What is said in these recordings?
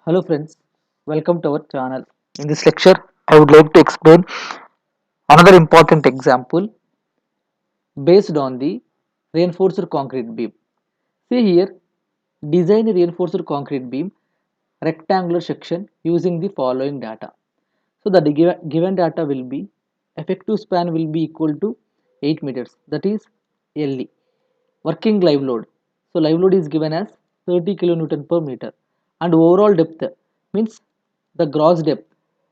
Hello friends, welcome to our channel. In this lecture, I would like to explain another important example based on the reinforced concrete beam. See here, design a reinforced concrete beam rectangular section using the following data. So the given data will be effective span will be equal to 8 meters, that is LE. Working live load. So live load is given as 30 kilonewton per meter, and overall depth means the gross depth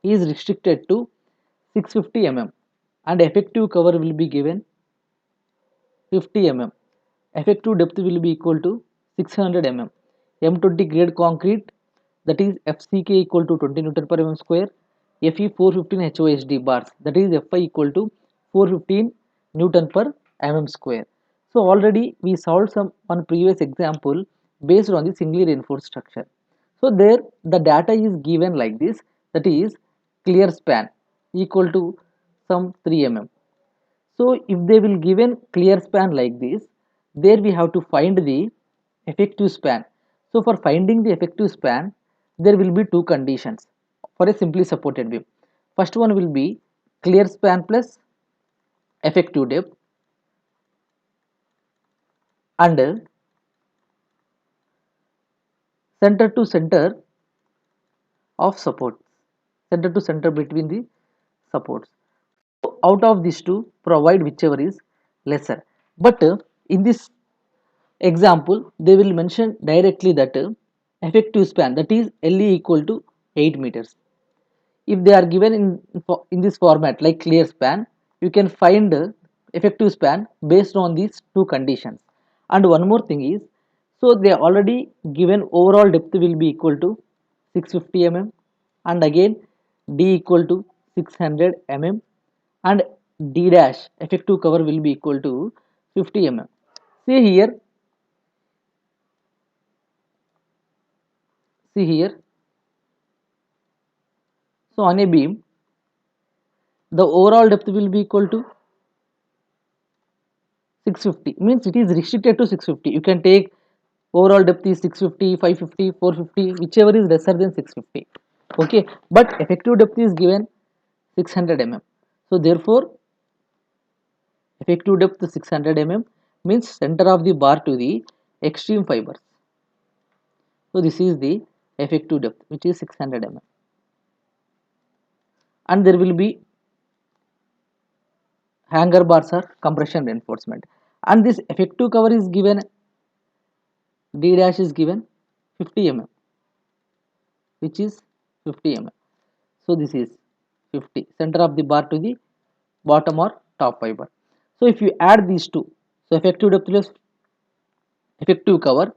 is restricted to 650 mm, and effective cover will be given 50 mm. Effective depth will be equal to 600 mm. M20 grade concrete, that is FCK equal to 20 Newton per mm square. Fe 415 HOSD bars, that is Fi equal to 415 Newton per mm square. So already we solved some on previous example based on the singly reinforced structure. So there the data is given like this, that is clear span equal to some 3 mm. So if they will given clear span like this, there we have to find the effective span. So for finding the effective span, there will be two conditions for a simply supported beam. First one will be clear span plus effective depth, and center to center of support, center to center between the supports. So out of these two, provide whichever is lesser. But in this example, they will mention directly that effective span, that is LE equal to 8 meters. If they are given in this format like clear span, you can find effective span based on these two conditions. And one more thing is, so they are already given overall depth will be equal to 650 mm, and again D equal to 600 mm, and D dash effective cover will be equal to 50 mm. See here, see here. So on a beam, the overall depth will be equal to 650, means it is restricted to 650. You can take overall depth is 650, 550, 450, whichever is lesser than 650. Okay, but effective depth is given 600 mm. So therefore effective depth 600 mm means center of the bar to the extreme fibers. So this is the effective depth, which is 600 mm, and there will be hanger bars or compression reinforcement, and this effective cover is given, D dash is given 50 mm, which is 50 mm. So this is 50, center of the bar to the bottom or top fiber. So if you add these two, so effective depth plus effective cover,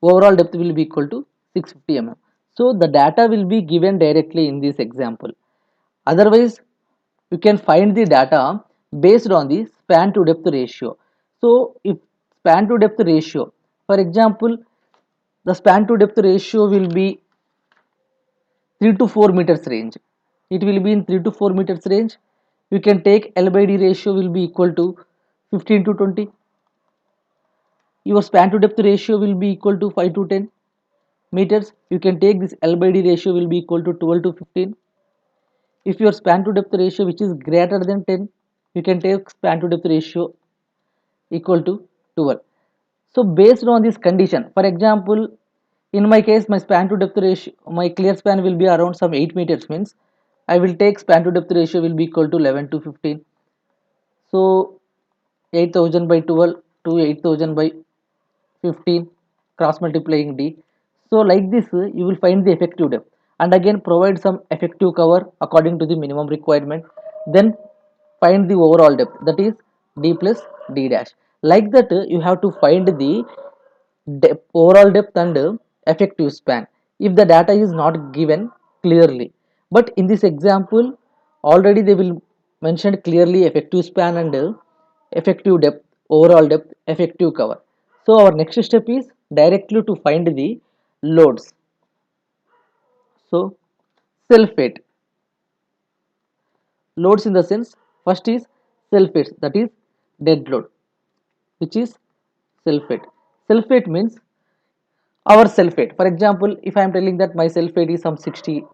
overall depth will be equal to 650 mm. So the data will be given directly in this example. Otherwise, you can find the data based on the span to depth ratio. So if span to depth ratio, for example, the span to depth ratio will be 3 to 4 meters range. It will be in 3 to 4 meters range. You can take L by D ratio will be equal to 15 to 20. Your span to depth ratio will be equal to 5 to 10 meters. You can take this L by D ratio will be equal to 12 to 15. If your span to depth ratio which is greater than 10, you can take span to depth ratio equal to 12. So based on this condition, for example, in my case my span to depth ratio, my clear span will be around some 8 meters, means I will take span to depth ratio will be equal to 11 to 15. So 8000 by 12 to 8000 by 15, cross multiplying D. So like this you will find the effective depth, and again provide some effective cover according to the minimum requirement, then find the overall depth, that is D plus D dash. Like that you have to find the overall depth and effective span if the data is not given clearly. But in this example already they will mention clearly effective span and effective depth, overall depth, effective cover. So our next step is directly to find the loads. So self weight, loads in the sense, first is self weight, that is dead load, which is self weight. Self weight means our self weight. For example, if I am telling that my self weight is some 60,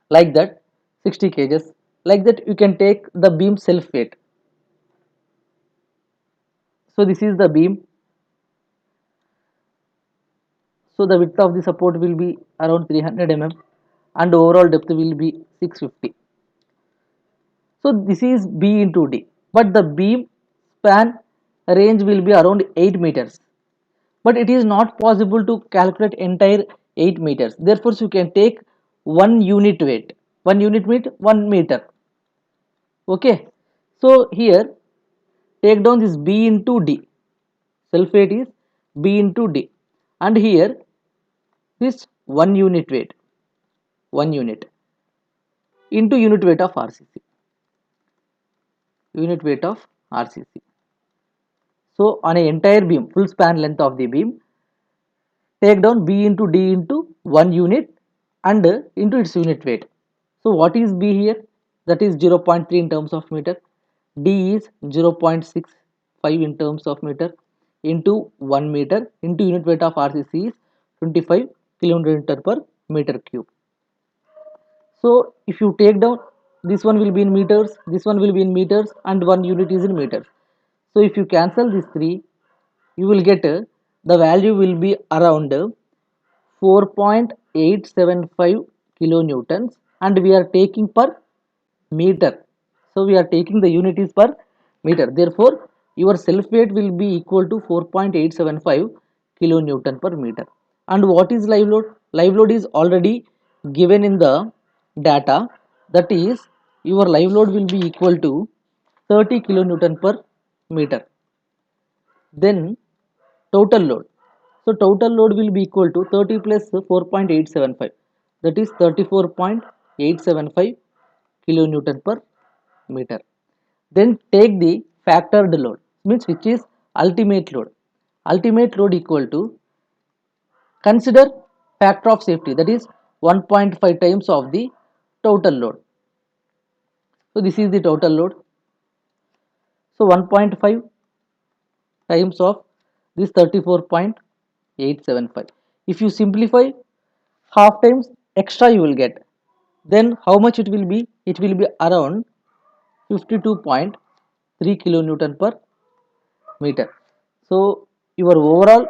like that, 60 kgs, like that you can take the beam self weight. So this is the beam. So the width of the support will be around 300 mm and overall depth will be 650. So this is B into D, but the beam span range will be around 8 meters. But it is not possible to calculate entire 8 meters. Therefore, you can take one unit weight. One unit weight, 1 meter. Okay. So here take down this B into D. Self weight is B into D. And here this 1 unit weight, 1 unit into unit weight of RCC. Unit weight of RCC. So on an entire beam, full span length of the beam, take down B into D into 1 unit and into its unit weight. So what is B here? That is 0.3 in terms of meter. D is 0.65 in terms of meter into 1 meter into unit weight of RCC is 25 kilonewton per meter cube. So if you take down, this one will be in meters, this one will be in meters, and one unit is in meters. So if you cancel these three, you will get the value will be around 4.875 kilonewtons, and we are taking per meter. So we are taking the unit is per meter. Therefore, your self weight will be equal to 4.875 kilonewton per meter. And what is live load? Live load is already given in the data. That is, your live load will be equal to 30 kilonewton per meter. Then total load. So total load will be equal to 30 plus 4.875. That is 34.875 kilonewton per meter. Then take the factored load, means which is ultimate load. Ultimate load equal to, consider factor of safety, that is 1.5 times of the total load. So this is the total load. So 1.5 times of this 34.875. If you simplify, half times extra you will get. Then how much it will be? It will be around 52.3 kilonewton per meter. So your overall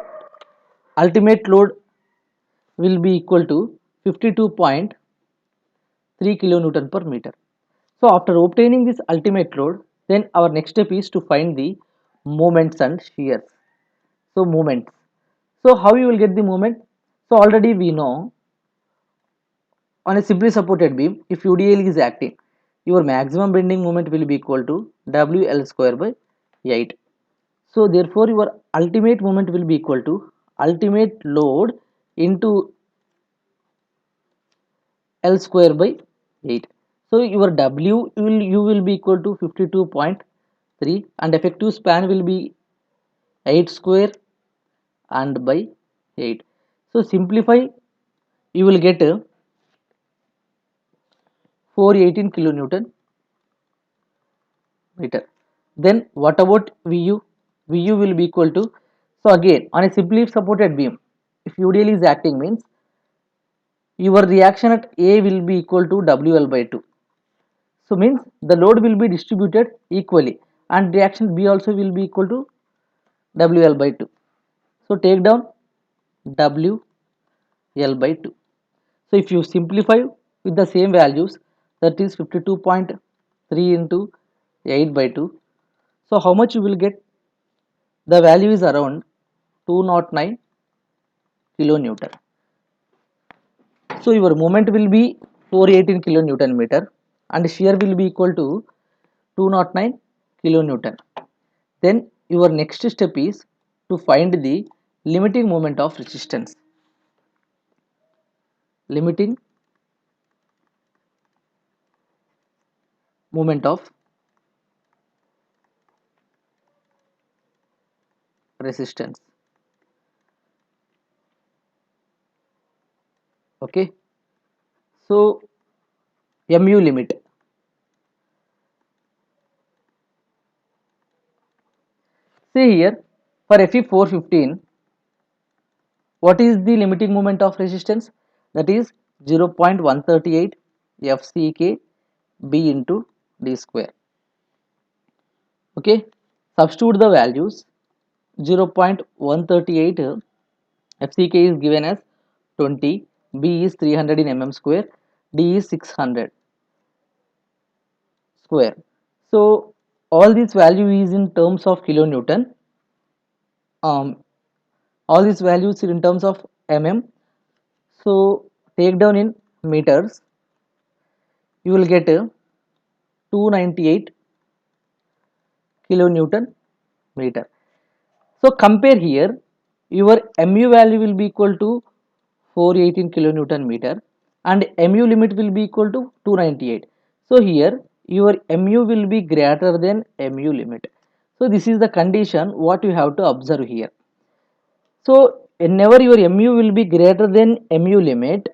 ultimate load will be equal to 52.3 kilonewton per meter. So after obtaining this ultimate load, then our next step is to find the moments and shears. So moments. So how you will get the moment? So already we know, on a simply supported beam, if UDL is acting, your maximum bending moment will be equal to WL square by 8. So therefore your ultimate moment will be equal to ultimate load into L square by 8. So your W will be equal to 52.3 and effective span will be 8 square and by 8. So simplify, you will get 418 kilonewton meter. Then what about VU? VU will be equal to, so again on a simply supported beam, if UDL is acting means your reaction at A will be equal to WL by 2. So means the load will be distributed equally and reaction B also will be equal to WL by 2. So take down WL by 2. So if you simplify with the same values, that is 52.3 into 8 by 2. So how much you will get? The value is around 209 kilonewton. So your moment will be 418 kilonewton meter and shear will be equal to 209 kilonewton. Then your next step is to find the limiting moment of resistance. Limiting moment of resistance. Okay. So MU limit. See here, for Fe 415, What is the limiting moment of resistance? That is 0.138 FCK B into D square. Okay, substitute the values. 0.138 FCK is given as 20, B is 300 in mm square, D is 600 square. So all this value is in terms of kilonewton. All these values in terms of mm. So take down in meters. You will get 298 kilonewton meter. So compare here, your mu value will be equal to 418 kilonewton meter and mu limit will be equal to 298. So here your mu will be greater than mu limit. So this is the condition what you have to observe here. So whenever your mu will be greater than mu limit,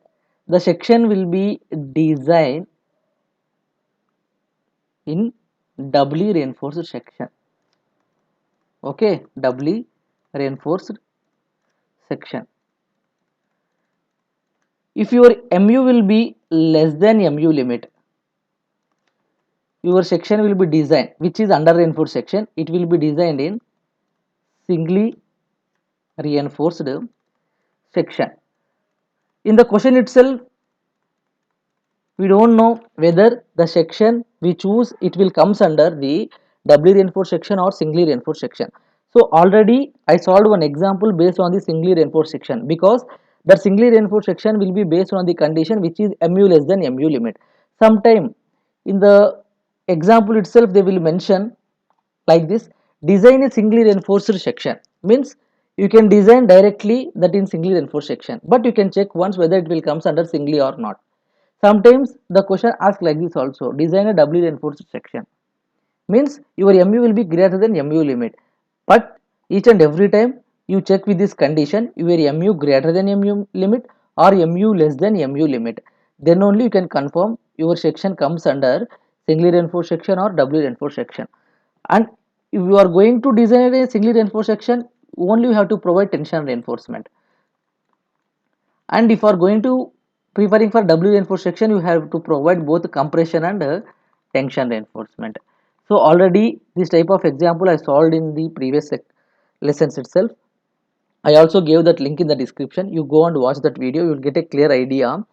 the section will be designed in doubly reinforced section. Okay, doubly reinforced section. If your mu will be less than mu limit, your section will be designed, which is under reinforced section, it will be designed in singly reinforced section. In the question itself, we don't know whether the section we choose it will comes under the doubly reinforced section or singly reinforced section. So already I solved one example based on the singly reinforced section, because the singly reinforced section will be based on the condition which is mu less than mu limit. Sometime in the example itself they will mention like this: design a singly reinforced section, means you can design directly that in singly reinforced section, but you can check once whether it will comes under singly or not. Sometimes the question asks like this also: design a doubly reinforced section, means your mu will be greater than mu limit, but each and every time you check with this condition your mu greater than mu limit or mu less than mu limit, then only you can confirm your section comes under singly reinforced section or doubly reinforced section. And if you are going to design a singly reinforced section, only you have to provide tension reinforcement. And if you are going to preferring for doubly reinforced section, you have to provide both compression and tension reinforcement. So already this type of example I solved in the previous lessons itself. I also gave that link in the description. You go and watch that video, you will get a clear idea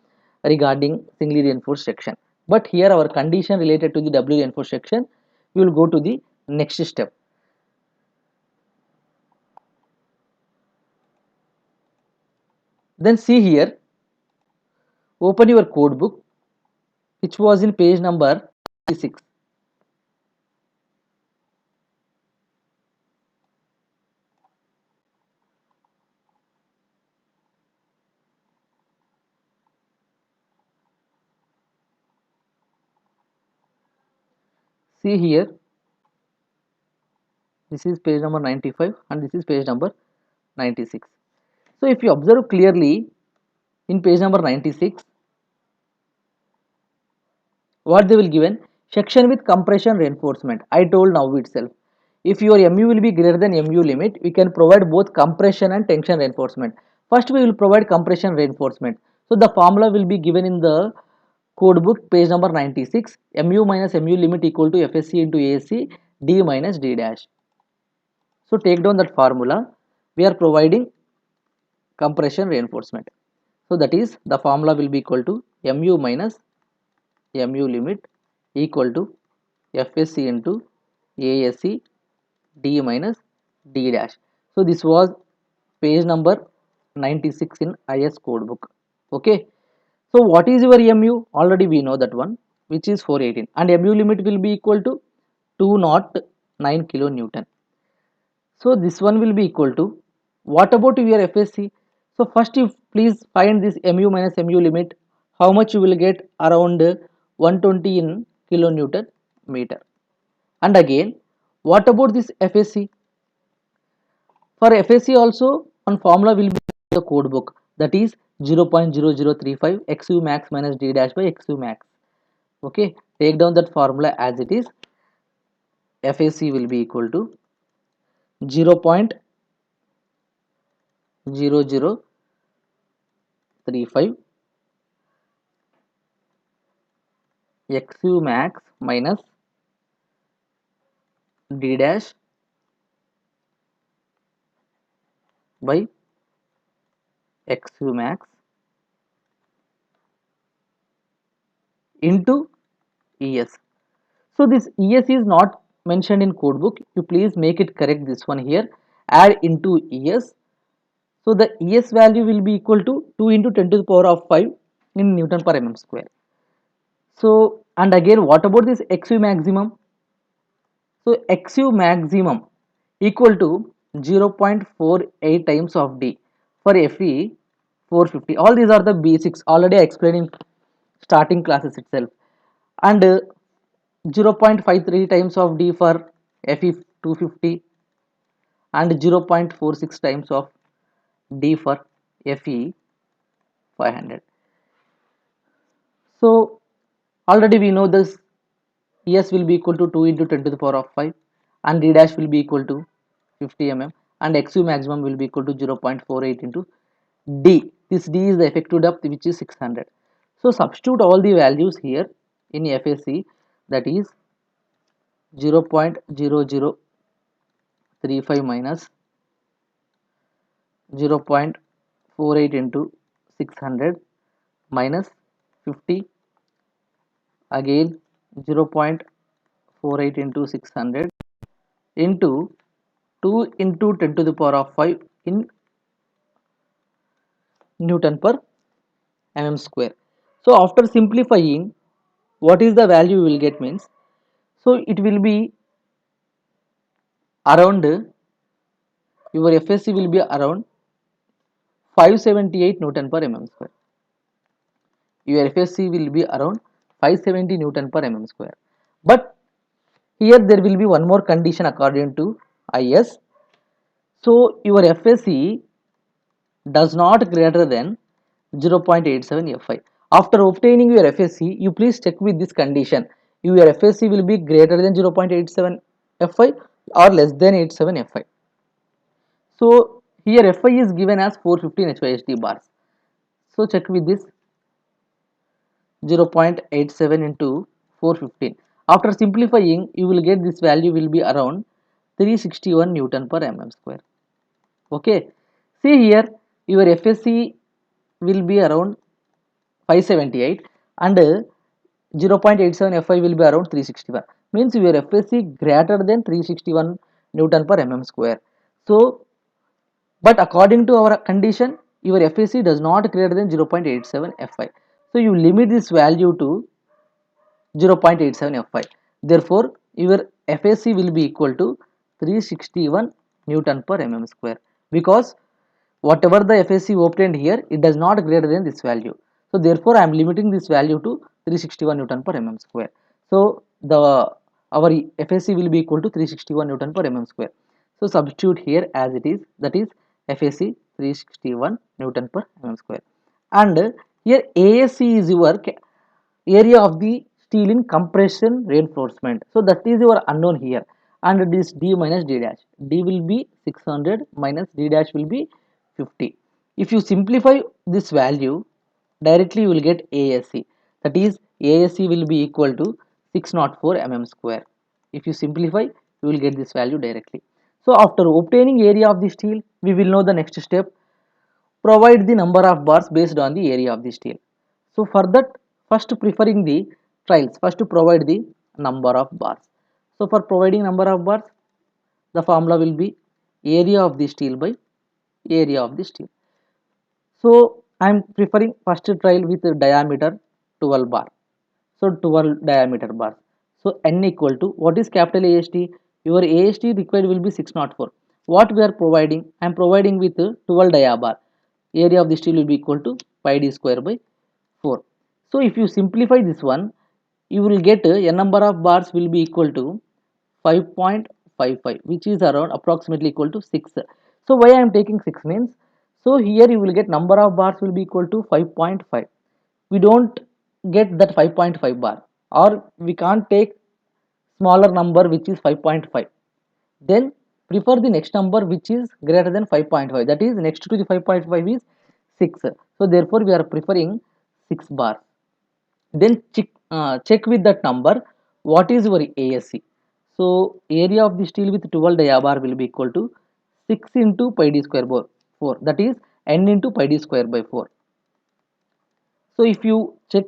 regarding singly reinforced section. But here our condition related to the doubly reinforced section, we will go to the next step. Then see here, open your code book which was in page number 6. See here, this is page number 95 and this is page number 96. So if you observe clearly in page number 96, what they will given: section with compression reinforcement. I told now itself, if your mu will be greater than mu limit, we can provide both compression and tension reinforcement. First we will provide compression reinforcement. So the formula will be given in the code book page number 96: mu minus mu limit equal to FSC into AC D minus D dash. So take down that formula. We are providing compression reinforcement. So that is, the formula will be equal to mu minus mu limit equal to FSC into ASC D minus D dash. So this was page number 96 in IS code book. Okay. So what is your mu? Already we know that one, which is 418, and mu limit will be equal to 209 kilonewton. So this one will be equal to, what about your FSC? So first you please find this mu minus mu limit. How much you will get? Around 120 in kilonewton meter. And again, what about this FSC? For FSC also one formula will be in the code book, that is 0.0035 XU max minus D dash by XU max. Okay, take down that formula as it is. FSC will be equal to 0.0035 35 xu max minus d dash by xu max into es. So this es is not mentioned in codebook. You please make it correct, this one here. Add into es. So the es value will be equal to 2 into 10 to the power of 5 in Newton per mm square. So, and again, what about this xu maximum? So xu maximum equal to 0.48 times of d for Fe 450. All these are the basics already explained in starting classes itself, and 0.53 times of d for Fe 250 and 0.46 times of d for Fe 500. So already we know this es will be equal to 2 into 10 to the power of 5 and d dash will be equal to 50 mm and xu maximum will be equal to 0.48 into d. This d is the effective depth, which is 600. So substitute all the values here in FAC, that is 0.0035 minus 0.48 into 600 minus 50, again 0.48 into 600 into 2 into 10 to the power of 5 in Newton per mm square. So after simplifying, what is the value we will get means, so it will be around, your FSC will be around 578 Newton per mm square. Your FSC will be around 570 Newton per mm square. But here there will be one more condition according to IS. So your FSC does not greater than 0.87 Fi. After obtaining your FSC, you please check with this condition. Your FSC will be greater than 0.87 Fi or less than 87 Fi. So here Fi is given as 415 HYSD bars. So check with this 0.87 into 415. After simplifying, you will get this value will be around 361 Newton per mm square. Okay. See here, your FSC will be around 578 and 0.87 Fi will be around 361. Means your FSC greater than 361 Newton per mm square. So, but according to our condition, your FSC does not greater than 0.87 Fi. So you limit this value to 0.87 Fi. Therefore, your FSC will be equal to 361 Newton per mm square, because whatever the FSC obtained here, it does not greater than this value. So therefore I am limiting this value to 361 Newton per mm square. So the our FSC will be equal to 361 Newton per mm square. So substitute here as it is, that is FSC 361 Newton per mm square. And here ASC is your area of the steel in compression reinforcement. So that is your unknown here, and this d minus d dash, d will be 600 minus d dash will be 50. If you simplify this value, directly you will get ASC, that is ASC will be equal to 604 mm square. If you simplify, you will get this value directly. So after obtaining area of the steel, we will know the next step. Provide the number of bars based on the area of the steel. So for that, first preferring the trials, first to provide the number of bars. So for providing number of bars, the formula will be area of the steel by area of the steel. So I am preferring first trial with diameter 12 bar. So 12 diameter bars. So n equal to, what is capital AST? Your AST required will be 604. What we are providing? I am providing with 12 dia bar. Area of the steel will be equal to pi d square by 4. So if you simplify this one, you will get a number of bars will be equal to 5.55, which is around approximately equal to 6. So why I am taking 6 means, so here you will get number of bars will be equal to 5.5. We don't get that 5.5 bar, or we can't take smaller number which is 5.5. Then prefer the next number which is greater than 5.5, that is next to the 5.5 is 6. So therefore we are preferring 6 bars. Then check with that number what is your ASC. So area of the steel with 12 dia bar will be equal to 6 into pi d square by 4, that is n into pi d square by 4. So if you check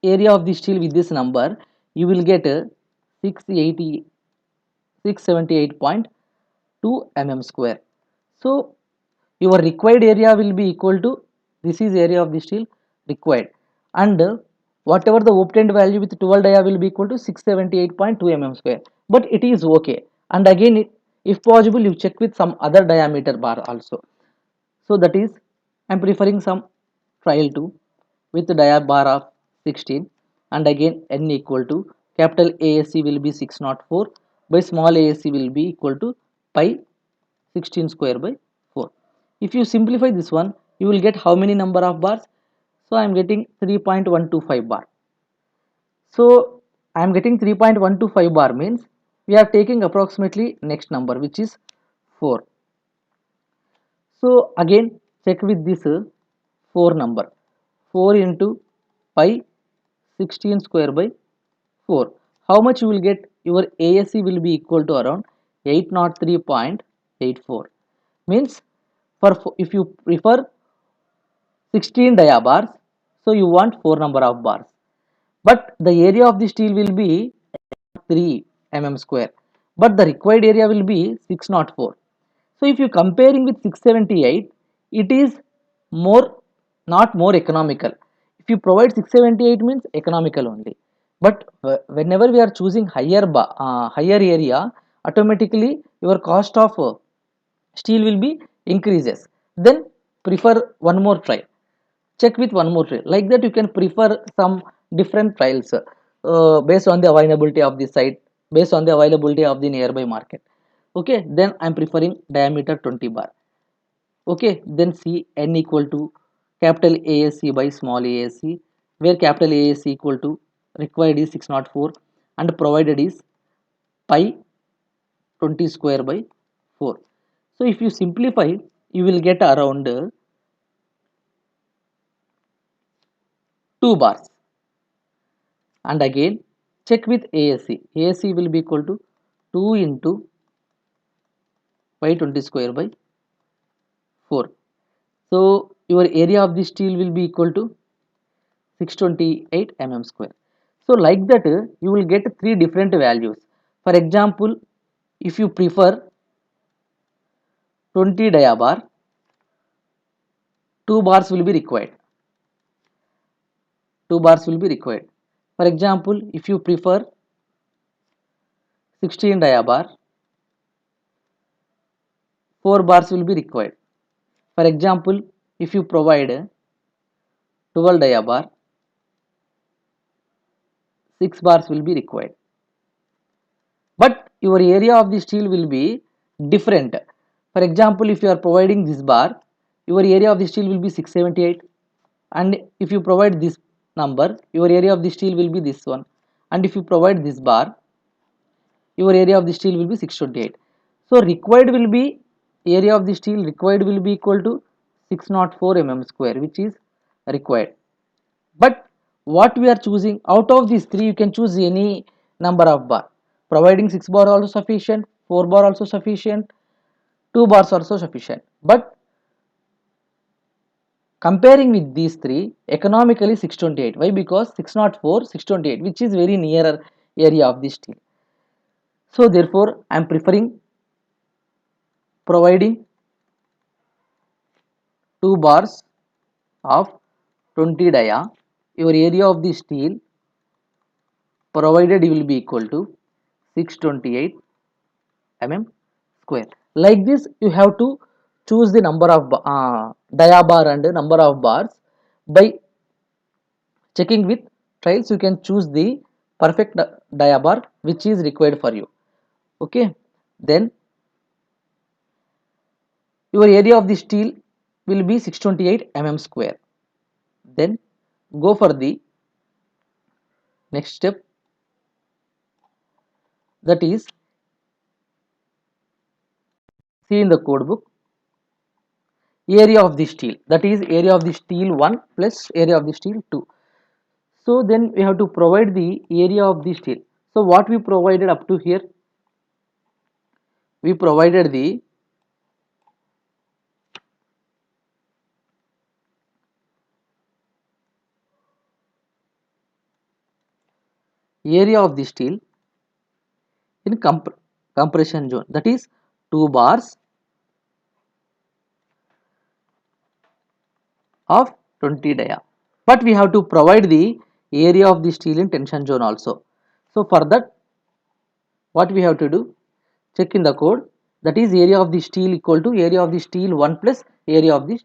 area of the steel with this number, you will get 680 678.2 mm square. So your required area will be equal to, this is area of the steel required, and whatever the obtained value with 12 dia will be equal to 678.2 mm square, but it is okay. And again, if possible, you check with some other diameter bar also. So that is, I am preferring some trial 2 with the dia bar of 16, and again n equal to capital ASC will be 604 by small ASC will be equal to pi 16 square by 4. If you simplify this one, you will get how many number of bars? So I am getting 3.125 bar. So I am getting 3.125 bar means we are taking approximately next number, which is 4. So again check with this 4 number. 4 into pi 16 square by 4. How much you will get? Your ASC will be equal to around 803.84. Means if you prefer 16 dia bars, so you want 4 number of bars, but the area of the steel will be 3 mm square, but the required area will be 604. So if you comparing with 678, it is more, not more economical. If you provide 678 means economical only, but whenever we are choosing higher area, automatically your cost of steel will be increases. Then prefer one more try, check with one more trial. Like that you can prefer some different trials based on the availability of the site, based on the availability of the nearby market. Okay, then I'm preferring diameter 20 bar. Okay, then see n equal to capital ASC by small ASC, where capital ASC equal to required is 604 and provided is pi 20 square by 4. So if you simplify, you will get around 2 bars. And again check with ASC. ASC will be equal to 2 into pi 20 square by 4. So your area of the steel will be equal to 628 mm square. So like that you will get 3 different values. For example, if you prefer 20 dia bar, 2 bars will be required. 2 bars will be required. For example, if you prefer 16 dia bar, 4 bars will be required. For example, if you provide 12 dia bar, 6 bars will be required. But your area of the steel will be different. For example, if you are providing this bar, your area of the steel will be 678, and if you provide this number, your area of the steel will be this one, and if you provide this bar, your area of the steel will be 628. So required will be, area of the steel required will be equal to 604 mm square, which is required. But what we are choosing out of these three, you can choose any number of bar. Providing 6 bar also sufficient, 4 bar also sufficient, 2 bars also sufficient. But comparing with these three, economically 628. Why? Because 604, 628, which is very nearer area of the steel. So therefore, I am preferring providing 2 bars of 20 dia. Your area of the steel provided will be equal to 628 mm square. Like this, you have to choose the number of dia bar and number of bars. By checking with trials, you can choose the perfect dia bar which is required for you. Okay, then your area of the steel will be 628 mm square. Then go for the next step, that is, see in the code book, area of the steel, that is area of the steel 1 plus area of the steel 2. So then we have to provide the area of the steel. So what we provided up to here, we provided the area of the steel in compression zone, that is 2 bars of 20 dia, but we have to provide the area of the steel in tension zone also. So for that, what we have to do, check in the code, that is area of the steel equal to area of the steel 1 plus area of the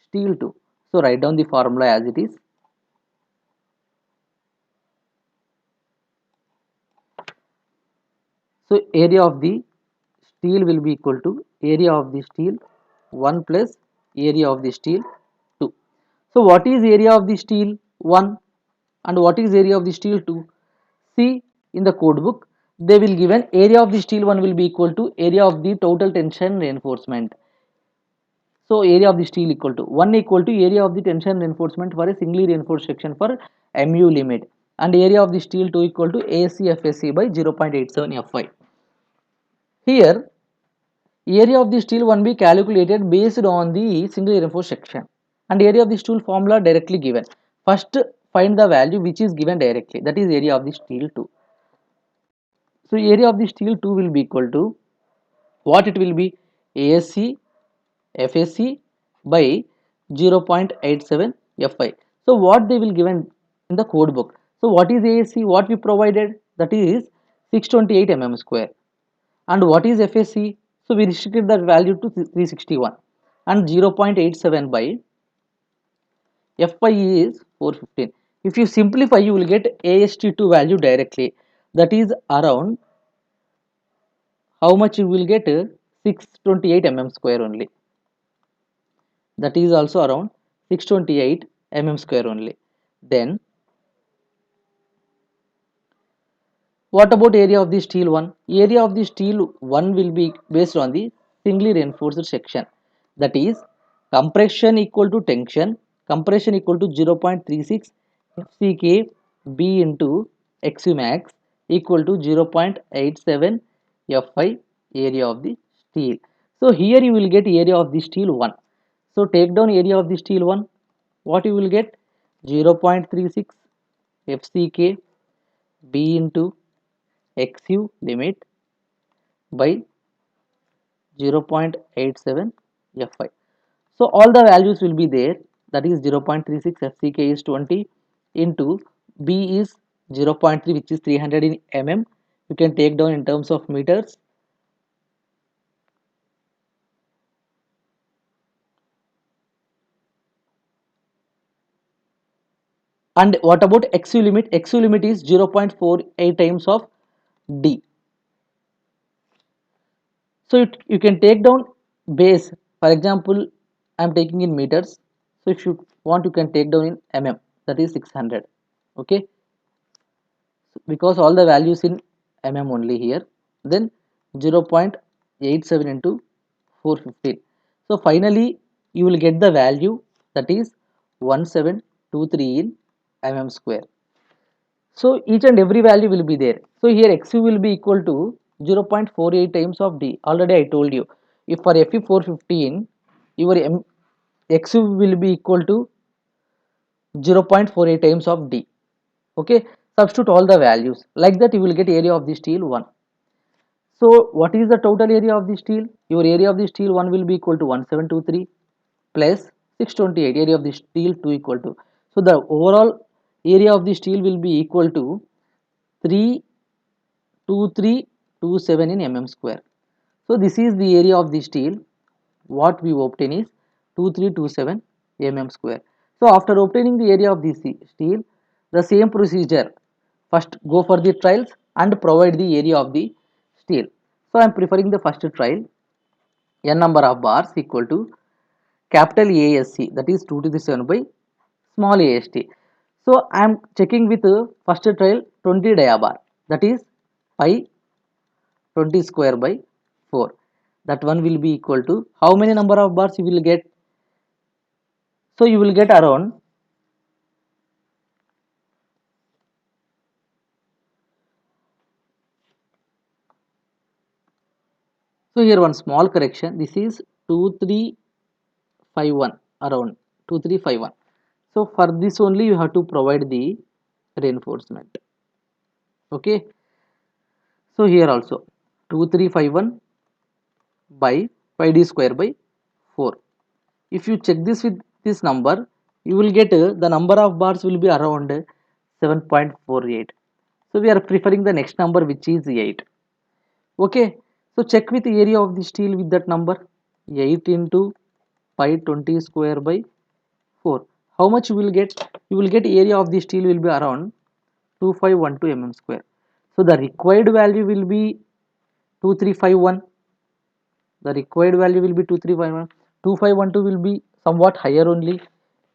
steel 2. So write down the formula as it is. So area of the steel will be equal to area of the steel 1 plus area of the steel 2. So what is area of the steel 1 and what is area of the steel 2? See in the code book, they will given area of the steel 1 will be equal to area of the total tension reinforcement. So area of the steel equal to 1 equal to area of the tension reinforcement for a singly reinforced section for MU limit, and area of the steel 2 equal to AC FSC by 0.87 Fy. Here area of the steel 1 be calculated based on the singly reinforced section, and area of the steel formula directly given. First find the value which is given directly, that is area of the steel 2. So area of the steel 2 will be equal to what it will be, ASC FSC by 0.87 Fy. So what they will given in the code book. So what is ASC? What we provided, that is 628 mm square. And what is FSC? So we restricted that value to 361, and 0.87 by Fy is 415. If you simplify, you will get AST2 value directly. That is around how much you will get, 628 mm square only. That is also around 628 mm square only. Then what about area of the steel 1? Area of the steel 1 will be based on the singly reinforced section, that is compression equal to tension, compression equal to 0.36 FCK B into XU max equal to 0.87 Fy area of the steel. So here you will get area of the steel 1. So take down area of the steel 1, what you will get, 0.36 FCK B into XU limit by 0.87 Fy. So all the values will be there, that is 0.36 FCK is 20 into B is 0.3 which is 300 in mm. You can take down in terms of meters. And what about XU limit? XU limit is 0.48 times of D. So you can take down base. For example, I am taking in meters. So if you want, you can take down in mm. That is 600. Okay. Because all the values in mm only here, then 0.87 into 415. So finally you will get the value, that is 1723 in mm square. So each and every value will be there. So here XU will be equal to 0.48 times of D. Already I told you, if for Fe 415 your XU will be equal to 0.48 times of D. Okay, substitute all the values, like that you will get area of the steel 1. So what is the total area of the steel? Your area of the steel 1 will be equal to 1723 plus 628, area of the steel 2 equal to, so the overall area of the steel will be equal to 32327 in mm square. So this is the area of the steel. What we obtain is 2327 mm square. So after obtaining the area of the steel, the same procedure, first go for the trials and provide the area of the steel. So I am preferring the first trial, n number of bars equal to capital ASC, that is 2 to the 7 by small AST. So I am checking with first trial 20 diabar, that is 5 20 square by 4. That one will be equal to how many number of bars you will get? So you will get around, so here one small correction, this is 2351, around 2351. So for this only you have to provide the reinforcement. Okay, so here also 2351 by 5d square by 4. If you check this with this number, you will get the number of bars will be around 7.48. So we are preferring the next number, which is 8. Okay, so check with the area of the steel with that number, 8 into 520 square by 4. How much you will get? You will get area of the steel will be around 2512 mm square. So the required value will be 2351. The required value will be 2351. 2512 will be somewhat higher only,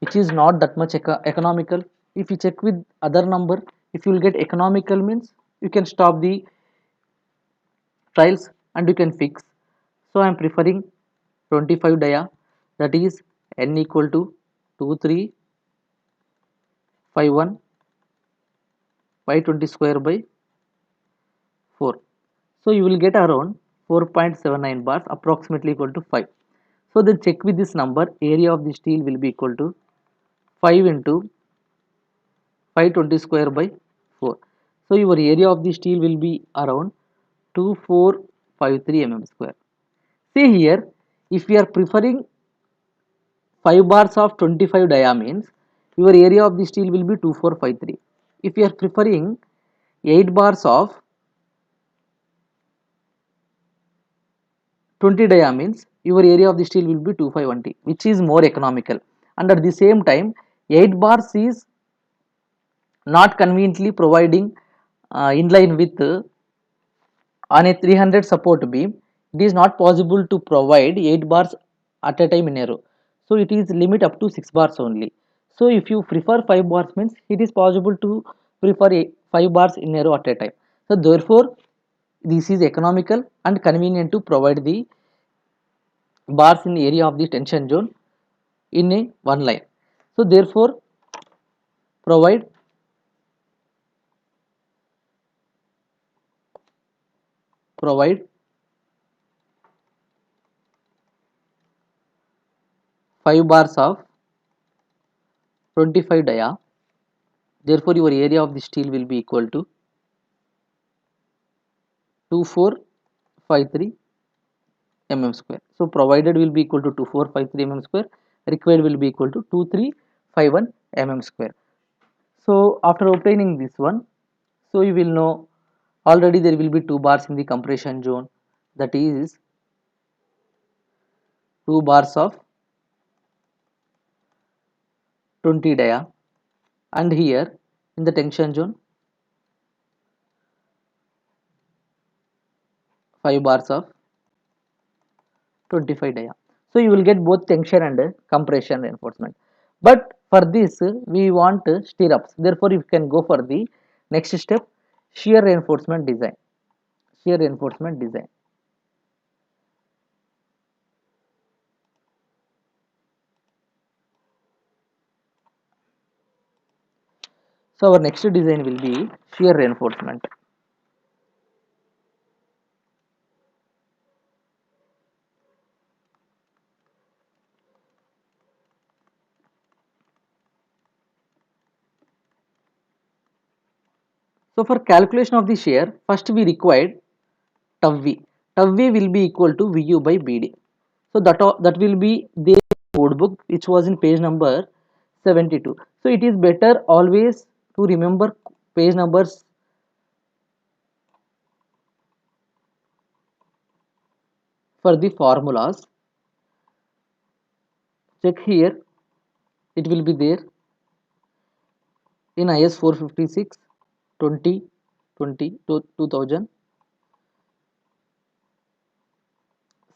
which is not that much economical. If you check with other number, if you will get economical means you can stop the trials and you can fix. So I am preferring 25 dia, that is n equal to 2351 by 20 square by 4. So you will get around 4.79 bars, approximately equal to 5. So then check with this number, area of the steel will be equal to 5 into 520 square by 4. So your area of the steel will be around 2453 mm square. See here, if we are preferring 5 bars of 25 dia means your area of the steel will be 2453. If you are preferring 8 bars of 20 dia means your area of the steel will be 2510, which is more economical, and at the same time 8 bars is not conveniently providing in line with on a 300 support beam. It is not possible to provide 8 bars at a time in a row, so it is limit up to 6 bars only. So if you prefer 5 bars means it is possible to prefer 5 bars in a row at a time. So therefore this is economical and convenient to provide the bars in the area of the tension zone in a one line. So therefore provide provide 5 bars of 25 dia. Therefore your area of the steel will be equal to 2453 mm square. So provided will be equal to 2453 mm square, required will be equal to 2351 mm square. So after obtaining this one, so you will know already there will be 2 bars in the compression zone, that is 2 bars of 20 dia, and here in the tension zone 5 bars of 25 dia. So you will get both tension and compression reinforcement. But for this we want stirrups. Therefore you can go for the next step, shear reinforcement design. Shear reinforcement design. So our next design will be shear reinforcement. So for calculation of the shear, first we required tau v. Tau v will be equal to Vu by Bd. So that will be the code book, which was in page number 72. So it is better always to remember page numbers for the formulas. Check here, it will be there in IS 456 2020 to 2000.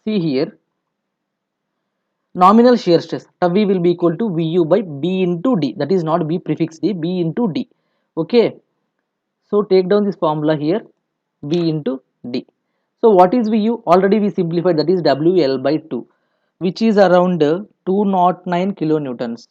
See here, nominal shear stress tau v will be equal to Vu by B into D, that is not B prefix D, B into D. Okay, so take down this formula here, B into D. So what is Vu? Already we simplified, that is WL by 2, which is around 209 kilonewtons.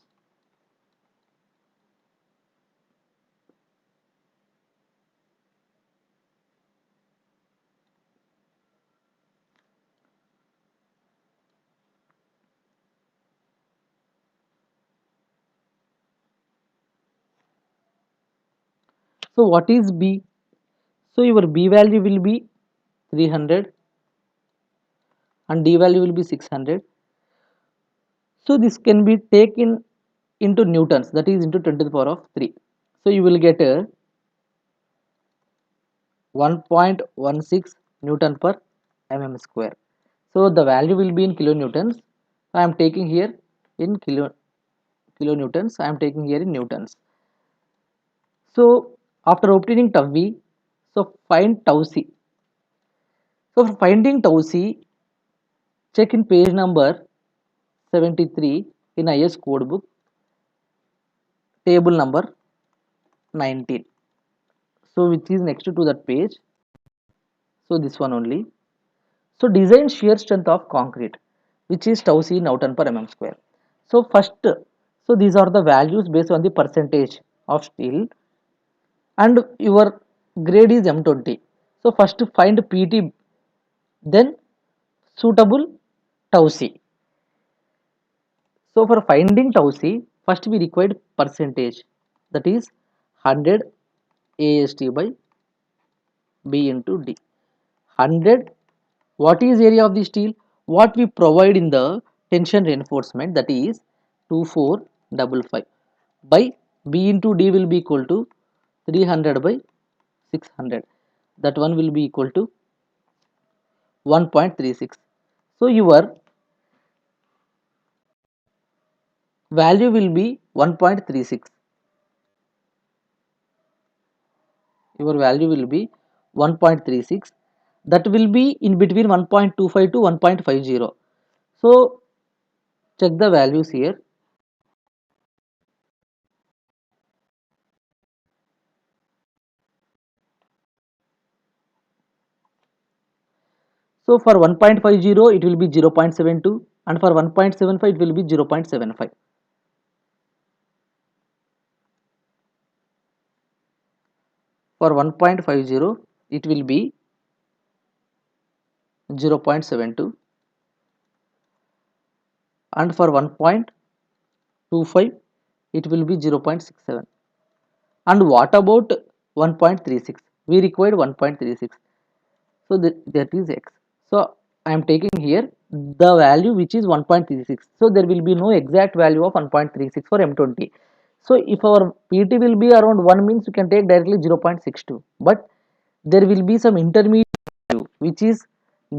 So what is B? So your B value will be 300 and D value will be 600. So this can be taken into newtons, that is into 10 to the power of 3. So you will get a 1.16 Newton per mm square. So the value will be in kilonewtons. I am taking here in kilonewtons. I am taking here in newtons. So after obtaining tau v, so find tau c. So for finding tau c, check in page number 73 in IS codebook, table number 19. So which is next to that page. So this one only. So design shear strength of concrete, which is tau c Newton per mm square. So first, so these are the values based on the percentage of steel, and your grade is M20. So first find PT, then suitable tau c. So for finding tau c, first we required percentage, that is 100 AST by B into D. 100, what is area of the steel? What we provide in the tension reinforcement, that is 2455 by B into D will be equal to 300 by 600. That one will be equal to 1.36. So your value will be 1.36. Your value will be 1.36. That will be in between 1.25 to 1.50. So check the values here. So for 1.50 it will be 0.72, and for 1.75 it will be 0.75. For 1.50 it will be 0.72, and for 1.25 it will be 0.67. And what about 1.36? We required 1.36. So that is x. So I am taking here the value which is 1.36. So there will be no exact value of 1.36 for M20. So if our PT will be around 1 means you can take directly 0.62. But there will be some intermediate value which is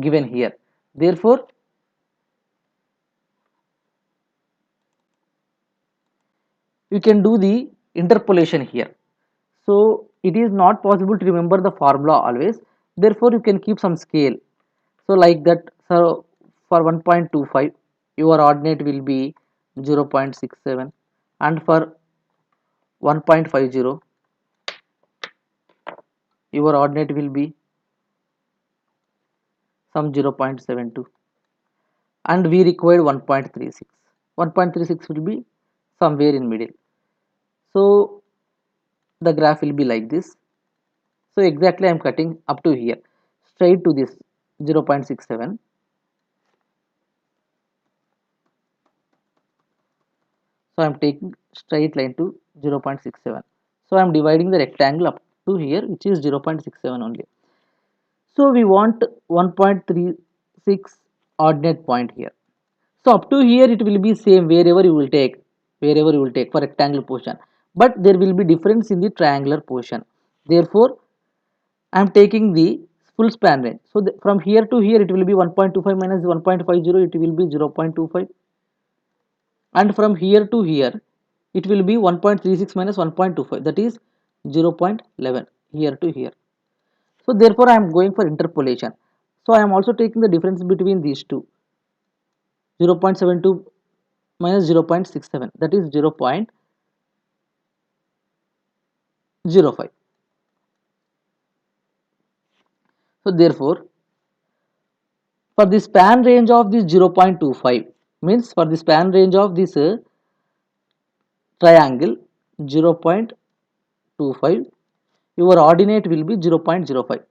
given here. Therefore, you can do the interpolation here. So it is not possible to remember the formula always. Therefore, you can keep some scale. So like that, so for 1.25 your ordinate will be 0.67, and for 1.50 your ordinate will be some 0.72, and we required 1.36. 1.36 will be somewhere in middle. So the graph will be like this. So exactly I am cutting up to here straight to this 0.67. So I am taking straight line to 0.67. So I am dividing the rectangle up to here, which is 0.67 only. So we want 1.36 ordinate point here. So up to here it will be same wherever you will take for rectangular portion. But there will be difference in the triangular portion. Therefore, I am taking the full span range. So from here to here it will be 1.25 minus 1.50, it will be 0.25. And from here to here it will be 1.36 minus 1.25, that is 0.11 here to here. So therefore I am going for interpolation. So I am also taking the difference between these two, 0.72 minus 0.67, that is 0.05. So therefore for the span range of this 0.25, means for the span range of this triangle 0.25, your ordinate will be 0.05.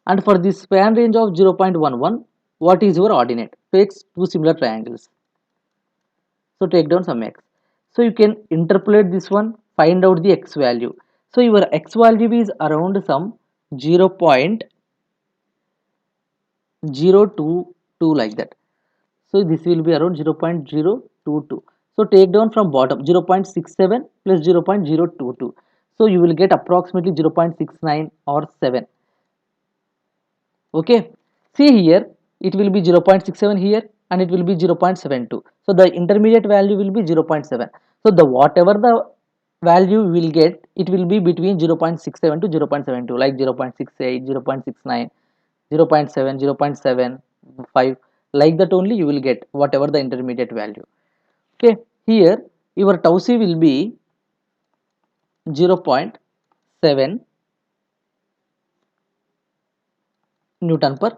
And for the span range of 0.11, what is your ordinate? Take two similar triangles. So take down some x. So you can interpolate this one find out the x value. So your x value is around some 0.022 like that. So this will be around 0.022. So take down from bottom 0.67 plus 0.022. So you will get approximately 0.69 or 7. Okay, see here it will be 0.67 here and it will be 0.72. So the intermediate value will be 0.7. So the whatever the value we will get, it will be between 0.67 to 0.72, like 0.68, 0.69, 0.7, 0.75, like that only you will get whatever the intermediate value. Okay, here your tau c will be 0.7 Newton per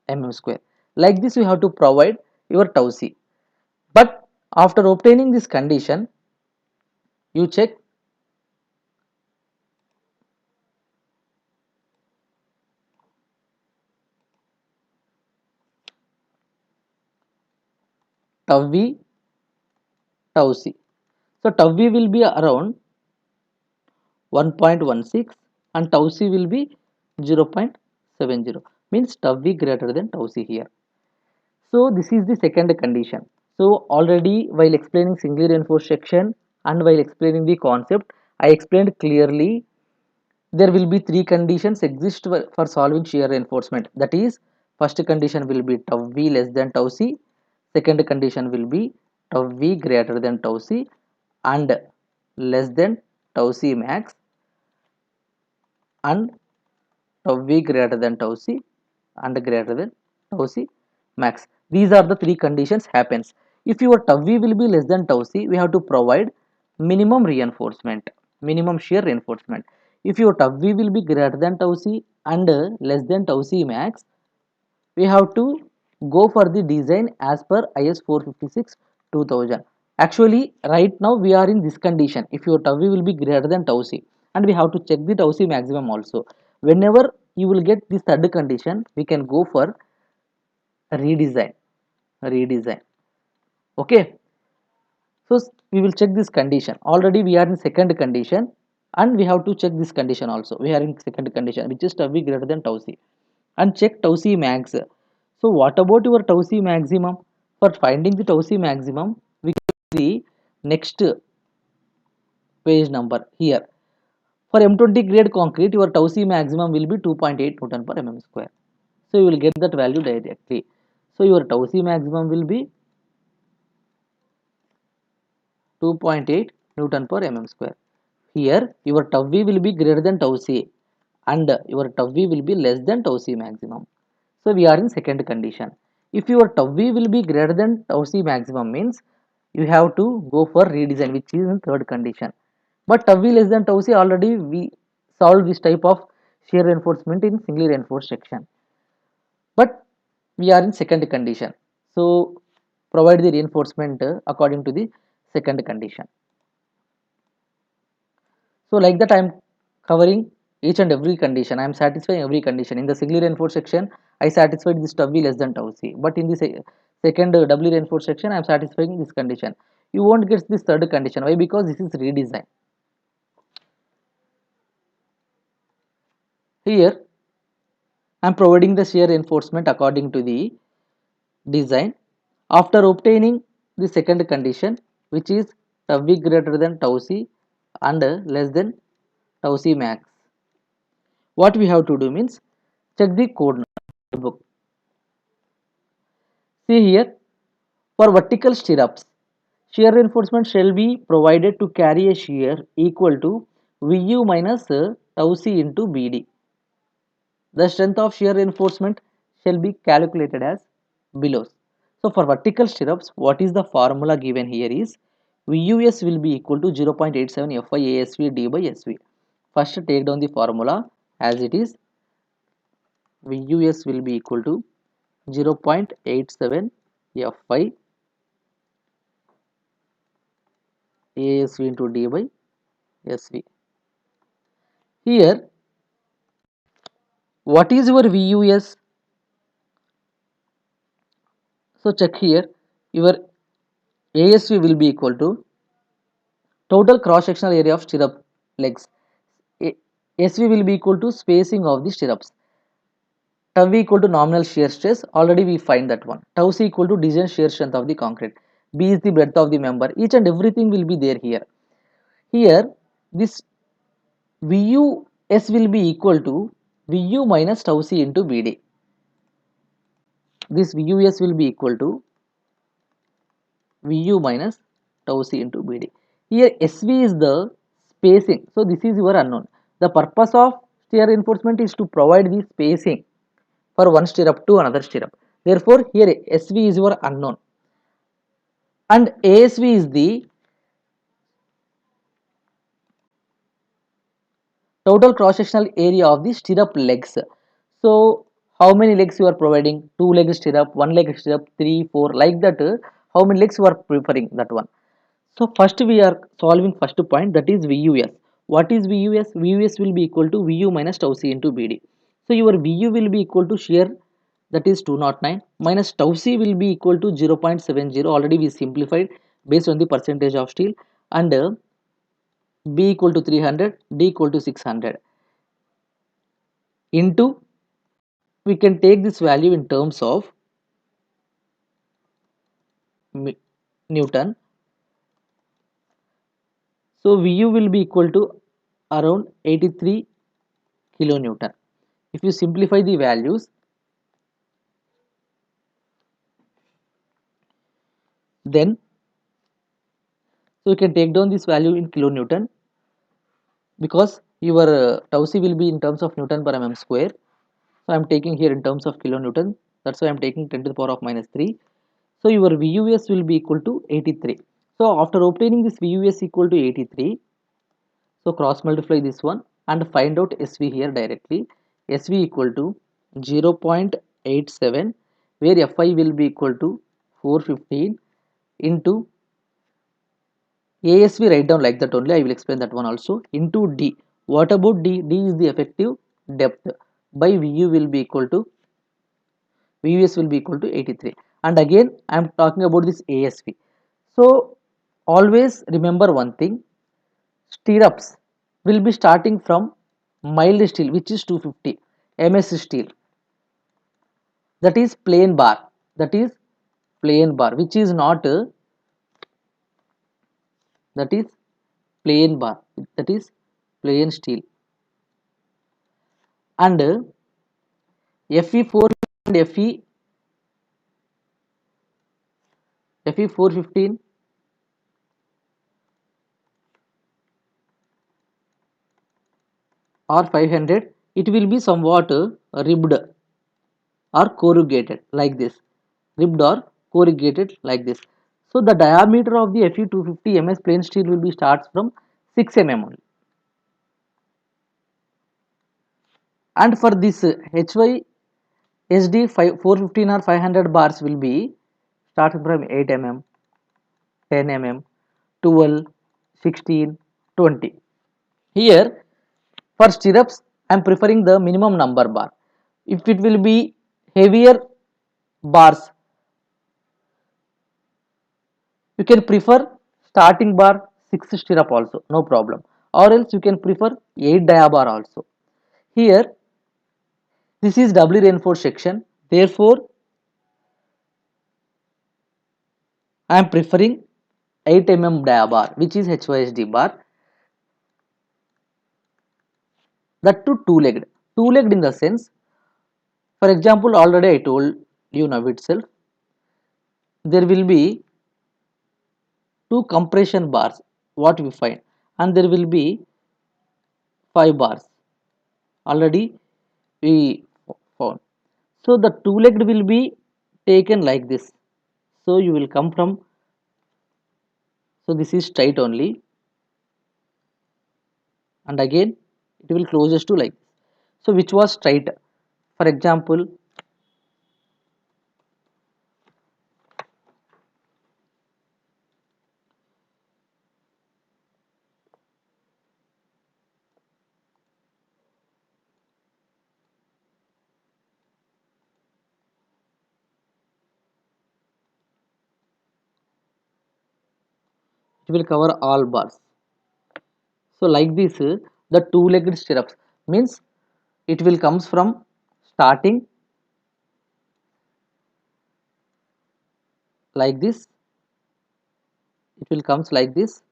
mm square. Like this, you have to provide your tau c. But after obtaining this condition, you check tau v, tau c. So tau v will be around 1.16 and tau c will be 0.70. Means tau v greater than tau c here. So this is the second condition. So already while explaining singly reinforced section and while explaining the concept, I explained clearly there will be three conditions exist for solving shear reinforcement. That is, first condition will be tau v less than tau c, second condition will be tau v greater than tau c and less than tau c max, and tau v greater than tau c and greater than tau c max. These are the three conditions happens. If your tau v will be less than tau c, we have to provide minimum reinforcement, minimum shear reinforcement. If your tau v will be greater than tau c and less than tau c max, we have to go for the design as per IS 456 2000. Actually, right now we are in this condition. If your tau v will be greater than tau c, and we have to check the tau c maximum also. Whenever you will get this third condition, we can go for redesign. Redesign. Okay. So we will check this condition. Already we are in second condition, and we have to check this condition also. We are in second condition, which is tau v greater than tau c, and check tau c max. So what about your tau c maximum? For finding the tau c maximum, we can see next page number here. For M20 grade concrete, your tau c maximum will be 2.8 Newton per mm square. So you will get that value directly. So your tau c maximum will be 2.8 Newton per mm square. Here your tau v will be greater than tau c and your tau v will be less than tau c maximum. So we are in second condition. If your tau v will be greater than tau c maximum means you have to go for redesign, which is in third condition. But tau v less than tau c, already we solved this type of shear reinforcement in singly reinforced section. But we are in second condition. So provide the reinforcement according to the second condition. So like that I am covering each and every condition. I am satisfying every condition. In the singly reinforced section, I satisfied this tau v less than tau c. But in the second doubly reinforced section, I am satisfying this condition. You won't get this third condition. Why? Because this is redesign. Here I am providing the shear reinforcement according to the design. After obtaining the second condition, which is tau v greater than tau c and less than tau c max, what we have to do means check the code book. See here, for vertical stirrups, shear reinforcement shall be provided to carry a shear equal to Vu minus tau c into Bd. The strength of shear reinforcement shall be calculated as below. So for vertical stirrups, what is the formula given here is Vus will be equal to 0.87 Fi ASV d by Sv. First take down the formula as it is. Vus will be equal to 0.87 Fi ASV into d by Sv. Here, what is your Vus? So check here, your ASV will be equal to Total cross sectional area of stirrup legs. SV will be equal to spacing of the stirrups. Tau V equal to nominal shear stress. Already we find that one. Tau C equal to design shear strength of the concrete. B is the breadth of the member. Each and everything will be there here. Here this VUS will be equal to VU minus tau C into BD. This VUS will be equal to VU minus tau C into BD. Here SV is the spacing. So this is your unknown. The purpose of shear reinforcement is to provide the spacing for one stirrup to another stirrup. Therefore, here SV is your unknown and ASV is the total cross-sectional area of the stirrup legs. So, how many legs you are providing? 2 leg stirrup, 1 leg stirrup, 3, 4, like that. How many legs you are preferring that one? So, first we are solving first point, that is VUS. What is VUS? VUS will be equal to VU minus tau C into BD. So, your VU will be equal to shear, that is 209, minus tau C will be equal to 0.70. Already we simplified based on the percentage of steel, and B equal to 300, D equal to 600 into, we can take this value in terms of Newton. So VU will be equal to around 83 kilonewton. If you simplify the values, then so you can take down this value in kilonewton, because your tau C will be in terms of Newton per mm square. So I am taking here in terms of kilonewton. That's why I am taking 10 to the power of minus 3. So your VUS will be equal to 83. So after obtaining this VUS equal to 83, so cross multiply this one and find out SV here directly. SV equal to 0.87, where Fi will be equal to 415 into ASV, write down like that only, I will explain that one also, into D. What about D? D is the effective depth, by VU will be equal to, VUS will be equal to 83. And again I am talking about this ASV. So always remember one thing, stirrups will be starting from mild steel, which is 250 ms steel, that is plain bar, that is plain bar, which is not that is plain bar, that is plain steel. And Fe4 and Fe415 or 500, it will be somewhat ribbed or corrugated like this, ribbed or corrugated like this. So the diameter of the Fe250 ms plain steel will be starts from 6 mm only. And for this HYSD 415 or 500 bars will be starting from 8 mm, 10 mm, 12, 16, 20. Here for stirrups I am preferring the minimum number bar. If it will be heavier bars, you can prefer starting bar 6 stirrup also, no problem, or else you can prefer 8 dia bar also. Here this is doubly reinforced section, therefore I am preferring 8 mm dia bar, which is HYSD bar, that to two-legged in the sense, for example, already I told you now itself, there will be two compression bars, what we find, and there will be 5 bars, already we found. So the two-legged will be taken like this. So you will come from, so this is straight only, and again it will closest to like this. So which was straight, for example, it will cover all bars. So like this, the two-legged stirrups means it will comes from starting like this, it will comes like this,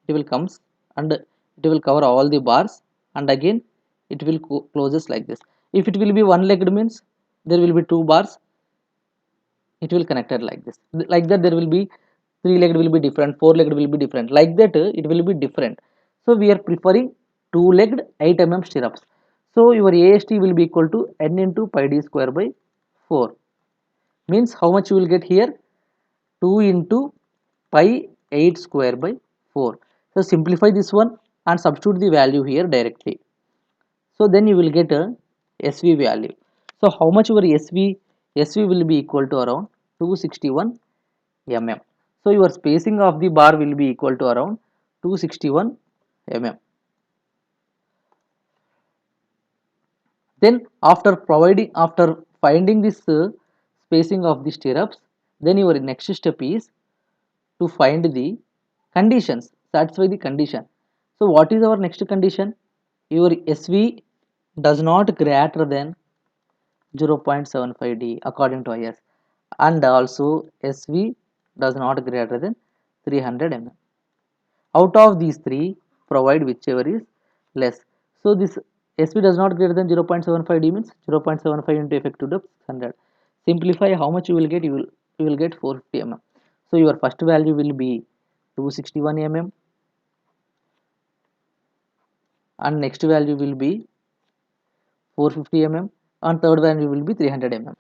it will comes and it will cover all the bars, and again it will closes like this. If it will be one-legged means there will be two bars, it will connected like this. Like that there will be three-legged will be different, four-legged will be different, like that it will be different. So we are preferring two-legged 8 mm stirrups. So your AST will be equal to n into pi d square by 4, means how much you will get here, 2 into pi 8 square by 4. So simplify this one and substitute the value here directly. So then you will get a SV value. So how much your SV will be equal to around 261 mm. So your spacing of the bar will be equal to around 261 mm. Then after finding this spacing of the stirrups, then your next step is to find the conditions, satisfy the condition. So what is our next condition? Your SV does not greater than 0.75D according to IS, and also SV does not greater than 300 mm. Out of these three, provide whichever is less. So this SV does not greater than 0.75D means 0.75 into effective depth 100. Simplify how much you will get, you will get 450 mm. So your first value will be 261 mm and next value will be 450 mm and third value will be 300 mm.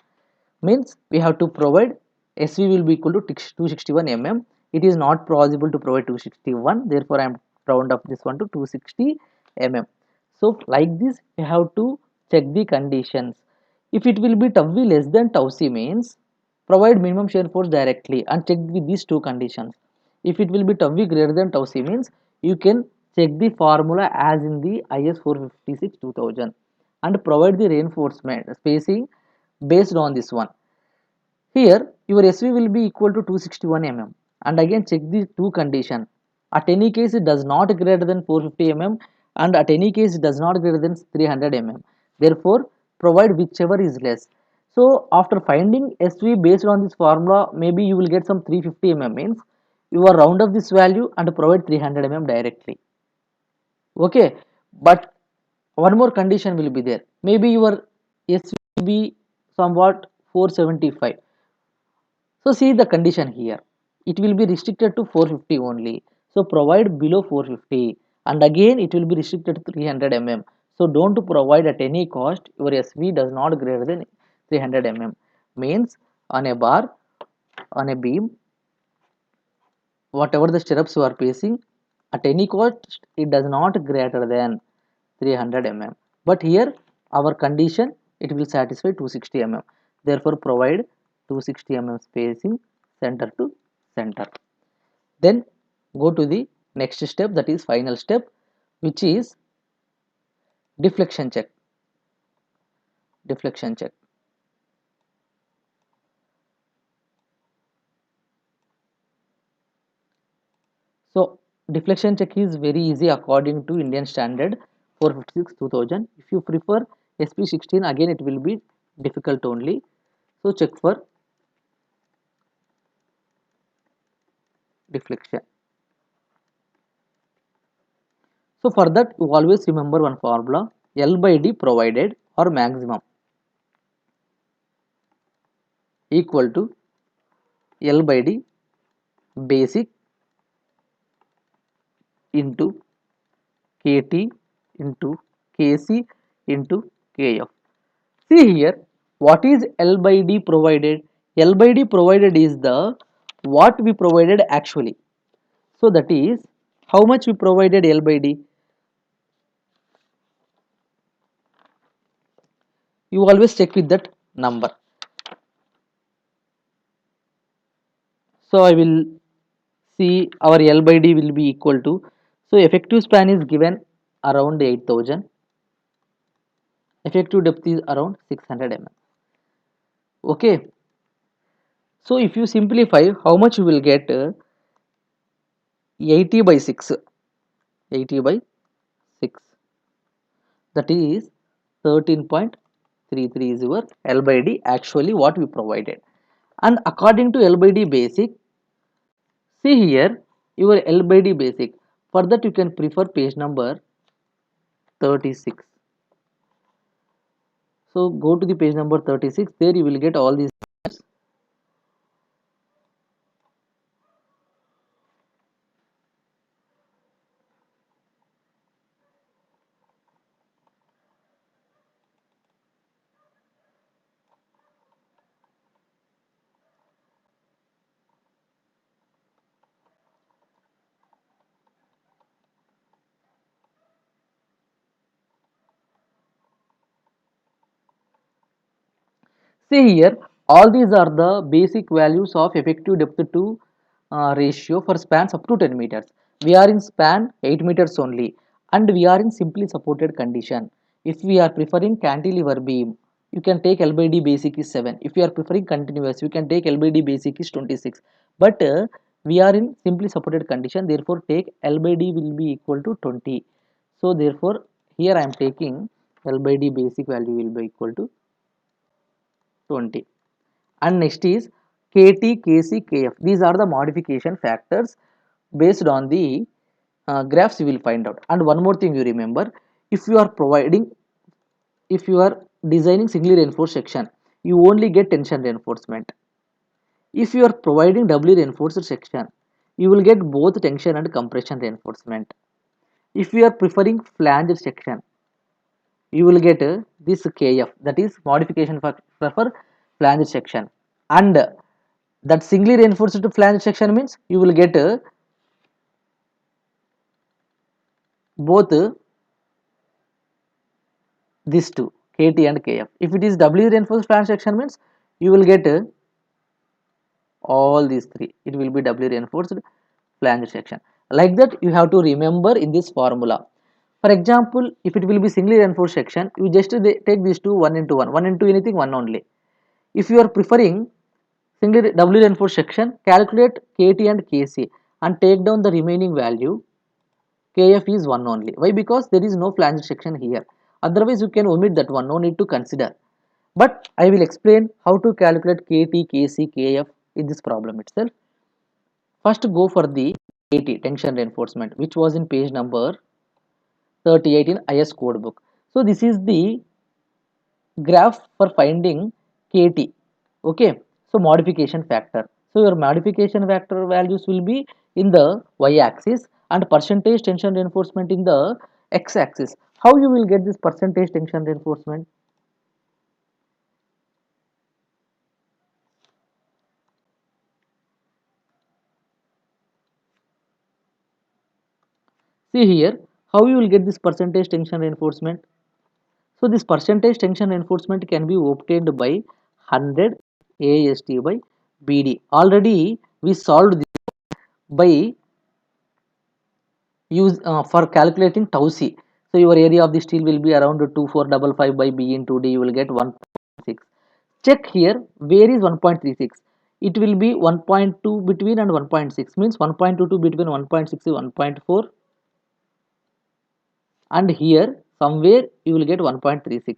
Means we have to provide SV will be equal to 261 mm. It is not possible to provide 261, therefore I am round up this one to 260 mm. So like this we have to check the conditions. If it will be tau v less than tau c means provide minimum shear force directly and check with these two conditions. If it will be tau v greater than tau c means you can check the formula as in the IS 456 2000 and provide the reinforcement spacing based on this one. Here your SV will be equal to 261 mm and again check the two condition. At any case it does not greater than 450 mm and at any case it does not greater than 300 mm. Therefore provide whichever is less. So after finding SV based on this formula, maybe you will get some 350 mm means you are round up this value and provide 300 mm directly. Okay, but one more condition will be there. Maybe your SV will be somewhat 475. So see the condition here. It will be restricted to 450 only. So provide below 450 and again it will be restricted to 300 mm. So don't provide at any cost your SV does not greater than 300 mm. Means on a bar, on a beam, whatever the stirrups you are placing, at any cost it does not greater than 300 mm. But here our condition it will satisfy 260 mm. Therefore provide 260 mm spacing center to center. Then go to the next step, that is final step, which is deflection check. Deflection check. So deflection check is very easy according to Indian standard 456 2000. If you prefer SP16 again it will be difficult only. So check for deflection. So for that you always remember one formula, L by D provided or maximum equal to L by D basic into KT into KC into KF. See here, what is L by D provided? L by D provided is the what we provided actually. So that is how much we provided L by D. You always check with that number. So I will see our L by D will be equal to, so effective span is given around 8000, effective depth is around 600 mm. Okay, so if you simplify how much you will get, 80 by 6, 80 by that is 13.33 is your L by D actually what we provided. And according to L by D basic, see here your L by D basic. For that you can prefer page number 36. So go to the page number 36, there you will get all these. See here, all these are the basic values of effective depth to ratio for spans up to 10 meters. We are in span 8 meters only and we are in simply supported condition. If we are preferring cantilever beam, you can take L by D basic is 7. If you are preferring continuous, you can take L by D basic is 26. But we are in simply supported condition, therefore take L by D will be equal to 20. So therefore here I am taking L by D basic value will be equal to 20. And next is KT, KC, KF. These are the modification factors based on the graphs you will find out. And one more thing you remember, if you are providing, if you are designing singly reinforced section, you only get tension reinforcement. If you are providing doubly reinforced section, you will get both tension and compression reinforcement. If you are preferring flanged section, you will get this KF, that is modification factor for flange section. And that singly reinforced flange section means you will get both these two, KT and KF. If it is doubly reinforced flange section means you will get all these three. It will be doubly reinforced flange section. Like that you have to remember in this formula. For example, if it will be singly reinforced section, you just take these two 1 into 1, 1 into anything 1 only. If you are preferring singly doubly reinforced section, calculate KT and KC and take down the remaining value. KF is 1 only. Why? Because there is no flange section here. Otherwise, you can omit that one. No need to consider. But I will explain how to calculate KT, KC, KF in this problem itself. First, go for the KT, tension reinforcement, which was in page number 38 in IS code book. So this is the graph for finding KT. Okay, so modification factor. So your modification factor values will be in the y-axis and percentage tension reinforcement in the x-axis. How you will get this percentage tension reinforcement? See here, how you will get this percentage tension reinforcement? So this percentage tension reinforcement can be obtained by 100 AST by BD. Already we solved this by use for calculating tau c. So your area of the steel will be around 2455 by B into D. You will get 1.6. Check here where is 1.36. It will be 1.2 between and 1.6 means 1.22 between 1.6 and 1.4, and here somewhere you will get 1.36.